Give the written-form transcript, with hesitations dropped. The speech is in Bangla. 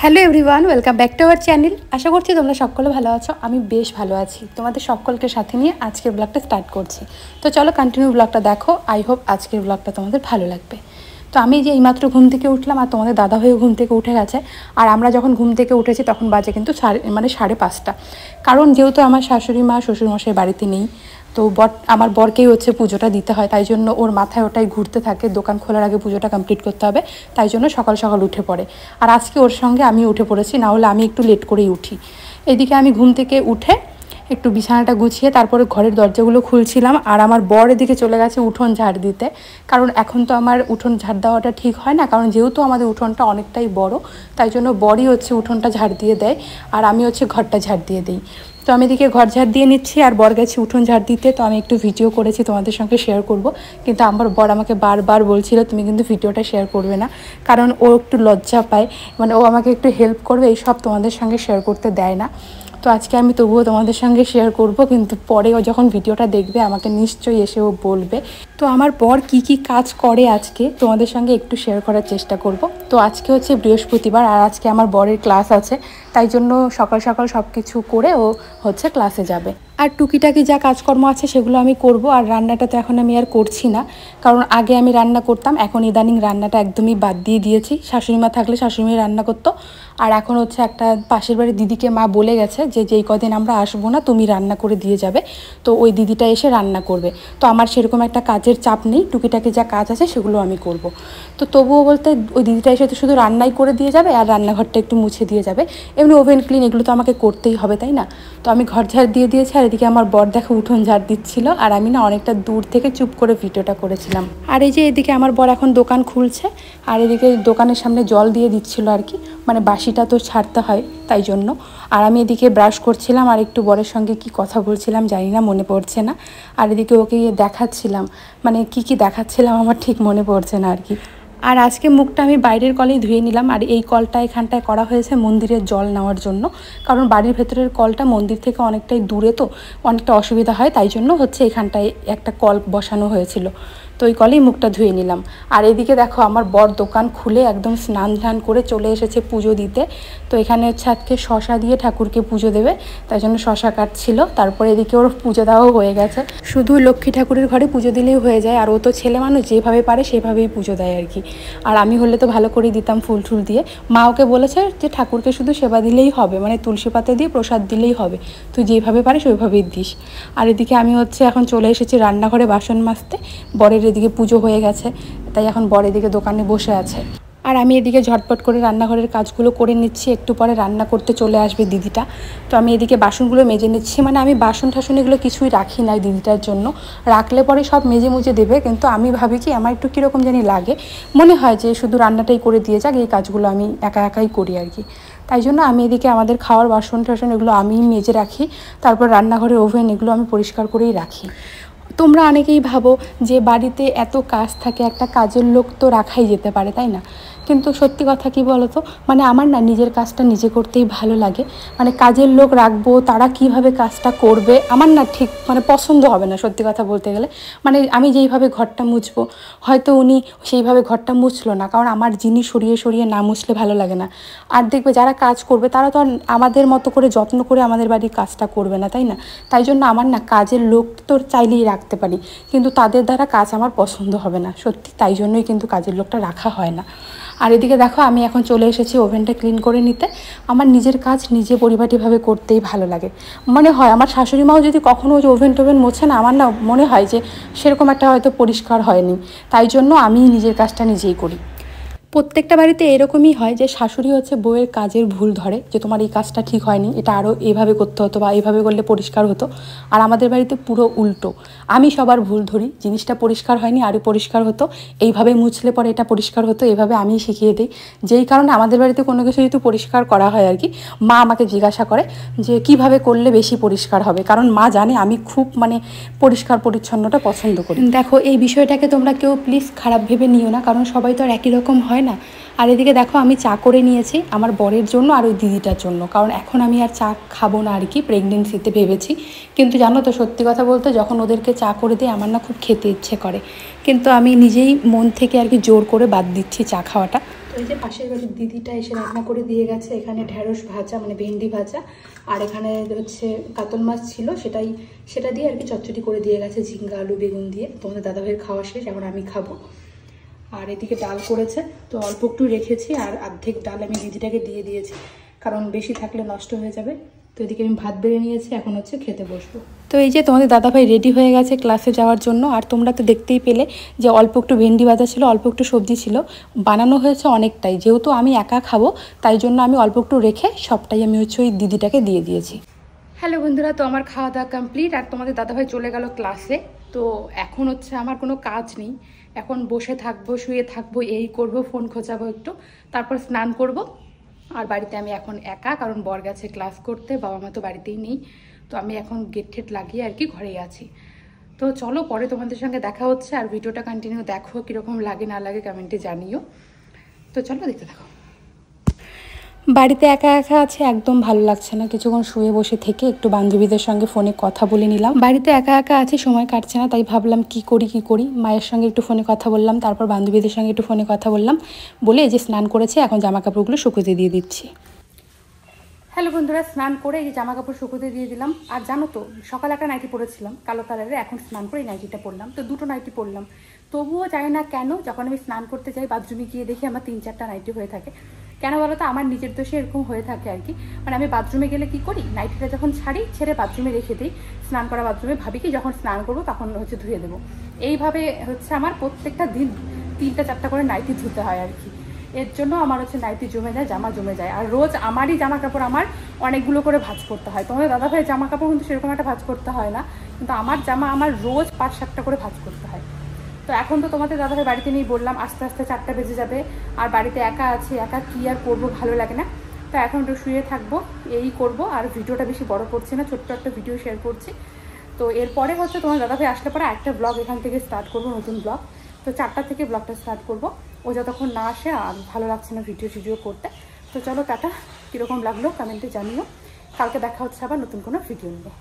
Hello everyone, welcome back to our channel. আশা করছি তোমরা সকলে ভালো আছো। আমি বেশ ভালো আছি। তোমাদের সকলকে সাথে নিয়ে আজকের ব্লগটা স্টার্ট করছি। তো চলো কন্টিনিউ ব্লগটা দেখো। আই হোপ আজকের ব্লগটা তোমাদের ভালো লাগবে। তো আমি যে এইমাত্র ঘুম থেকে উঠলাম আর তোমাদের দাদা হয়ে ঘুম থেকে উঠে গেছে। আর আমরা যখন ঘুম থেকে উঠেছি তখন বাজে কিন্তু 5:30। কারণ যেহেতু আমার শাশুড়ি মা শ্বশুরমশাই বাড়িতে নেই, তো আমার বরকেই হচ্ছে পুজোটা দিতে হয়, তাই জন্য ওর মাথায় ওটাই ঘুরতে থাকে, দোকান খোলার আগে পুজোটা কমপ্লিট করতে হবে, তাই জন্য সকাল সকাল উঠে পড়ে। আর আজকে ওর সঙ্গে আমি উঠে পড়েছি, না হলে আমি একটু লেট করেই উঠি। এদিকে আমি ঘুম থেকে উঠে একটু বিছানাটা গুছিয়ে তারপরে ঘরের দরজাগুলো খুলছিলাম, আর আমার বর এদিকে চলে গেছে উঠোন ঝাড় দিতে। কারণ এখন তো আমার উঠোন ঝাড় দেওয়াটা ঠিক হয় না, কারণ যেহেতু আমাদের উঠোনটা অনেকটাই বড়, তাই জন্য বরই হচ্ছে উঠোনটা ঝাড় দিয়ে দেয় আর আমি হচ্ছে ঘরটা ঝাড় দিয়ে দিই। তো আমি এদিকে ঘর ঝাড় দিয়ে নিচ্ছি আর বর গেছে উঠোন ঝাড় দিতে। তো আমি একটু ভিডিও করেছি, তোমাদের সঙ্গে শেয়ার করব, কিন্তু আমার বর আমাকে বারবার বলছিল তুমি কিন্তু ভিডিওটা শেয়ার করবে না, কারণ ও একটু লজ্জা পায়, মানে ও আমাকে একটু হেল্প করবে, এইসব তোমাদের সঙ্গে শেয়ার করতে দেয় না। তো আজকে আমি তবুও তোমাদের সঙ্গে শেয়ার করব, কিন্তু পরে ও যখন ভিডিওটা দেখবে আমাকে নিশ্চয়ই এসে ও বলবে। তো আমার বর কি কি কাজ করে আজকে তোমাদের সঙ্গে একটু শেয়ার করার চেষ্টা করব। তো আজকে হচ্ছে বৃহস্পতিবার আর আজকে আমার বরের ক্লাস আছে, তাই জন্য সকাল সকাল সব কিছু করে ও হচ্ছে ক্লাসে যাবে। আর টুকিটাকি যা কাজকর্ম আছে সেগুলো আমি করব। আর রান্নাটা তো এখন আমি আর করছি না, কারণ আগে আমি রান্না করতাম, এখন ইদানিং রান্নাটা একদমই বাদ দিয়ে দিয়েছি। শাশুড়িমা থাকলে শাশুড়িমা রান্না করতো, আর এখন হচ্ছে একটা পাশের বাড়ির দিদিকে মা বলে গেছে যে যেই কদিন আমরা আসবো না তুমি রান্না করে দিয়ে যাবে, তো ওই দিদিটা এসে রান্না করবে। তো আমার সেরকম একটা কাজের চাপ নেই, টুকিটাকি যা কাজ আছে সেগুলো আমি করব। তো তবুও বলতে ওই দিদিটা এসে তো শুধু রান্নাই করে দিয়ে যাবে আর রান্নাঘরটা একটু মুছে দিয়ে যাবে, এমনি ওভেন ক্লিন এগুলো তো আমাকে করতেই হবে, তাই না? তো আমি ঘর ঝাড় দিয়ে দিয়েছি আর এদিকে আমার বর দেখো উঠোন ঝাড় দিচ্ছিল, আর আমি না অনেকটা দূর থেকে চুপ করে ভিডিওটা করেছিলাম। আর এই যে এদিকে আমার বর এখন দোকান খুলছে, আর এদিকে দোকানের সামনে জল দিয়ে দিচ্ছিল আর কি, মানে বাসিটা তো ছাড়তে হয় তাই জন্য। আর আমি এদিকে ব্রাশ করছিলাম আর একটু বরের সঙ্গে কি কথা বলছিলাম জানি না, মনে পড়ছে না। আর এদিকে ওকে দেখাচ্ছিলাম, মানে কি দেখাচ্ছিলাম আমার ঠিক মনে পড়ছে না আর কি। আর আজকে মুখটা আমি বাইরের কলেই ধুয়ে নিলাম, আর এই কলটা এখানটায় করা হয়েছে মন্দিরের জল নেওয়ার জন্য, কারণ বাড়ির ভেতরের কলটা মন্দির থেকে অনেকটাই দূরে, তো অনেকটা অসুবিধা হয়, তাই জন্য হচ্ছে এখানটায় একটা কল বসানো হয়েছিল, তো ওই কলেই মুখটা ধুয়ে নিলাম। আর এদিকে দেখো আমার বর দোকান খুলে একদম স্নান ধান করে চলে এসেছে পুজো দিতে। তো এখানে হচ্ছে আজকে শশা দিয়ে ঠাকুরকে পুজো দেবে, তাই জন্য শশা কাটছিল। তারপরে এদিকে ওর পুজো দেওয়াও হয়ে গেছে, শুধু লক্ষ্মী ঠাকুরের ঘরে পুজো দিলেই হয়ে যায়, আর ও তো ছেলে মানুষ, যেভাবে পারে সেভাবেই পুজো দেয় আর কি। আর আমি হলে তো ভালো করেই দিতাম ফুল টুল দিয়ে। মা ওকে বলেছে যে ঠাকুরকে শুধু সেবা দিলেই হবে, মানে তুলসী পাতা দিয়ে প্রসাদ দিলেই হবে, তুই যেভাবে পারিস ওইভাবেই দিস। আর এদিকে আমি হচ্ছে এখন চলে এসেছি রান্নাঘরে বাসন মাজতে। বরের এদিকে পুজো হয়ে গেছে, তাই এখন বর এদিকে দোকানে বসে আছে, আর আমি এদিকে ঝটপট করে রান্নাঘরের কাজগুলো করে নিচ্ছি। একটু পরে রান্না করতে চলে আসবে দিদিটা। তো আমি এদিকে বাসনগুলো মেজে নিচ্ছি, মানে আমি বাসন টাসন এগুলো কিছুই রাখি না দিদিটার জন্য, রাখলে পরে সব মেজে মুজে দেবে, কিন্তু আমি ভাবি কি আমার একটু কীরকম জানি লাগে, মনে হয় যে শুধু রান্নাটাই করে দিয়ে যাক, এই কাজগুলো আমি একা একাই করি আর কি। তাই জন্য আমি এদিকে আমাদের খাওয়ার বাসন টাসন এগুলো আমি মেজে রাখি, তারপর রান্নাঘরের ওভেন এগুলো আমি পরিষ্কার করেই রাখি। তোমরা অনেকেই ভাবো যে বাড়িতে এত কাজ থাকে, একটা কাজের লোক তো রাখাই যেতে পারে, তাই না? কিন্তু সত্যি কথা কি বলো তো, মানে আমার না নিজের কাজটা নিজে করতেই ভালো লাগে, মানে কাজের লোক রাখবো তারা কিভাবে কাজটা করবে আমার না ঠিক মানে পছন্দ হবে না সত্যি কথা বলতে গেলে। মানে আমি যেইভাবে ঘরটা মুছবো হয়তো উনি সেইভাবে ঘরটা মুছলো না, কারণ আমার জিনিস সরিয়ে সরিয়ে না মুছলে ভালো লাগে না। আর দেখবে যারা কাজ করবে তারা তো আর আমাদের মতো করে যত্ন করে আমাদের বাড়ির কাজটা করবে না, তাই না? তাই জন্য আমার না কাজের লোক তো চাইলেই রাখতে পারি, কিন্তু তাদের দ্বারা কাজ আমার পছন্দ হবে না সত্যি, তাই জন্যই কিন্তু কাজের লোকটা রাখা হয় না। আর এদিকে দেখো আমি এখন চলে এসেছি ওভেনটা ক্লিন করে নিতে। আমার নিজের কাজ নিজে পরিপাটিভাবে করতেই ভালো লাগে, মনে হয় আমার শাশুড়ি মাও যদি কখনও ওই ওভেন টোভেন মোছে না, আমার না মনে হয় যে সেরকম একটা হয়তো পরিষ্কার হয়নি, তাই জন্য আমি নিজের কাজটা নিজেই করি। প্রত্যেকটা বাড়িতে এরকমই হয় যে শাশুড়ি হচ্ছে বউয়ের কাজের ভুল ধরে, যে তোমার এই কাজটা ঠিক হয়নি, এটা আরও এইভাবে করতে হতো বা এইভাবে করলে পরিষ্কার হতো। আর আমাদের বাড়িতে পুরো উল্টো, আমি সবার ভুল ধরি, জিনিসটা পরিষ্কার হয়নি আরও পরিষ্কার হতো, এইভাবে মুছলে পরে এটা পরিষ্কার হতো, এইভাবে আমি শিখিয়ে দিই। যেই কারণে আমাদের বাড়িতে কোনো কিছু যেহেতু পরিষ্কার করা হয় আর কি, মা আমাকে জিজ্ঞাসা করে যে কিভাবে করলে বেশি পরিষ্কার হবে, কারণ মা জানে আমি খুব মানে পরিষ্কার পরিচ্ছন্নটা পছন্দ করি। দেখো এই বিষয়টাকে তোমরা কেউ প্লিজ খারাপ ভেবে নিও না, কারণ সবাই তো আর একই রকম হয় না। আর এদিকে দেখো আমি চা করে নিয়েছি আমার বরের জন্য আর ওই দিদিটার জন্য, কারণ এখন আমি আর চা খাবো না আর কি, প্রেগনেন্সিতে ভেবেছি। কিন্তু জানো তো সত্যি কথা বলতে যখন ওদেরকে চা করে দিই আমার না খুব খেতে ইচ্ছে করে, কিন্তু আমি নিজেই মন থেকে আর কি জোর করে বাদ দিচ্ছি চা খাওয়াটা। এই যে পাশের বাড়ির দিদিটা এসে রান্না করে দিয়ে গেছে। এখানে ঢেঁড়স ভাজা মানে ভেন্ডি ভাজা, আর এখানে হচ্ছে কাতল মাছ ছিল, সেটা দিয়ে আর কি চচ্চড়ি করে দিয়ে গেছে, ঝিঙ্গা আলু বেগুন দিয়ে। তোমাদের দাদাভাইয়ের খাওয়া শেষ, এখন আমি খাবো। আর এদিকে ডাল করেছে, তো অল্প একটু রেখেছি, আর অর্ধেক ডাল আমি দিদিটাকে দিয়ে দিয়েছি, কারণ বেশি থাকলে নষ্ট হয়ে যাবে। তো এদিকে আমি ভাত বেড়ে নিয়েছি, এখন হচ্ছে খেতে বসবো। তো এই যে তোমাদের দাদাভাই রেডি হয়ে গেছে ক্লাসে যাওয়ার জন্য। আর তোমরা তো দেখতেই পেলে যে অল্প একটু ভেন্ডি ভাজা ছিল, অল্প একটু সবজি ছিল, বানানো হয়েছে অনেকটাই। যেহেতু আমি একা খাবো, তাই জন্য আমি অল্প একটু রেখে সবটাই আমি হচ্ছে ওই দিদিটাকে দিয়ে দিয়েছি। হ্যালো বন্ধুরা, তো আমার খাওয়া দাওয়া কমপ্লিট, আর তোমাদের দাদাভাই চলে গেল ক্লাসে। তো এখন হচ্ছে আমার কোনো কাজ নেই, এখন বসে থাকবো, শুয়ে থাকবো, এই করব, ফোন খোঁচাবো একটু, তারপর স্নান করব। আর বাড়িতে আমি এখন একা, কারণ বর গেছে ক্লাস করতে, বাবা মা তো বাড়িতেই নেই। তো আমি এখন গেট ঠেট লাগিয়ে আর কি ঘরেই আছি। তো চলো, পরে তোমাদের সঙ্গে দেখা হচ্ছে, আর ভিডিওটা কন্টিনিউ দেখো, কীরকম লাগে না লাগে কমেন্টে জানিও। তো চলো দেখতে থাকো। বাড়িতে একা একা আছে, একদম ভালো লাগছে না। কিছুক্ষণ শুয়ে বসে থেকে একটু বান্ধবীদের সঙ্গে ফোনে কথা বলে নিলাম। বাড়িতে একা একা আছে, সময় কাটছে না, তাই ভাবলাম কি করি। মায়ের সঙ্গে একটু ফোনে কথা বললাম, তারপর বান্ধবীদের সঙ্গে একটু ফোনে কথা বললাম, বলে এই যে স্নান করেছে, এখন জামা কাপড়গুলো শুকোতে দিয়ে দিচ্ছি। হ্যালো বন্ধুরা, স্নান করে এই যে জামা কাপড় শুকোতে দিয়ে দিলাম। আর জানো তো, সকালে একটা নাইটি পরেছিলাম কালো কালারের, এখন স্নান করে এই নাইটিটা পরলাম। তো দুটো নাইটি পরলাম, তবুও জানি না কেন যখন আমি স্নান করতে যাই বাথরুমে গিয়ে দেখি আমার 3-4টা নাইটি হয়ে থাকে। কেন বলো তো, আমার নিজের দোষে এরকম হয়ে থাকে আর কি। মানে আমি বাথরুমে গেলে কি করি, নাইটিটা যখন ছেড়ে বাথরুমে রেখে দিই, স্নান করা বাথরুমে, ভাবি কি যখন স্নান করবো তখন হচ্ছে ধুয়ে দেবো। এইভাবে হচ্ছে আমার প্রত্যেকটা দিন 3-4টা করে নাইটি ধুতে হয় আর কি। এর জন্য আমার হচ্ছে নাইটি জমে যায়, জামা জমে যায়। আর রোজ আমারই জামা কাপড় আমার অনেকগুলো করে ভাঁজ করতে হয়। তোমাদের দাদাভাইয়ের জামা কাপড় কিন্তু সেরকম একটা ভাঁজ করতে হয় না, কিন্তু আমার জামা আমার রোজ 5-7টা করে ভাঁজ করতে হয়। তো এখন তো তোমাদের দাদাভাই বাড়িতে নিয়ে বললাম, আস্তে আস্তে 4টা বেজে যাবে, আর বাড়িতে একা আছে, একা কি আর করবো, ভালো লাগে না। তো এখন একটু শুয়ে থাকবো, এই করব। আর ভিডিওটা বেশি বড় করছি না, ছোট্ট একটা ভিডিও শেয়ার করছি। তো এরপরে হচ্ছে তোমার দাদাভাই আসলে পরে একটা ব্লগ এখান থেকে স্টার্ট করবো, নতুন ব্লগ। তো 4টা থেকে ব্লগটা স্টার্ট করবো। ও যতক্ষণ না আসে, আর ভালো লাগছে না ভিডিও করতে। তো চলো টাটা, কীরকম লাগলো কমেন্টে জানিও। কালকে দেখা হচ্ছে আবার নতুন কোনো ভিডিও নিয়ে।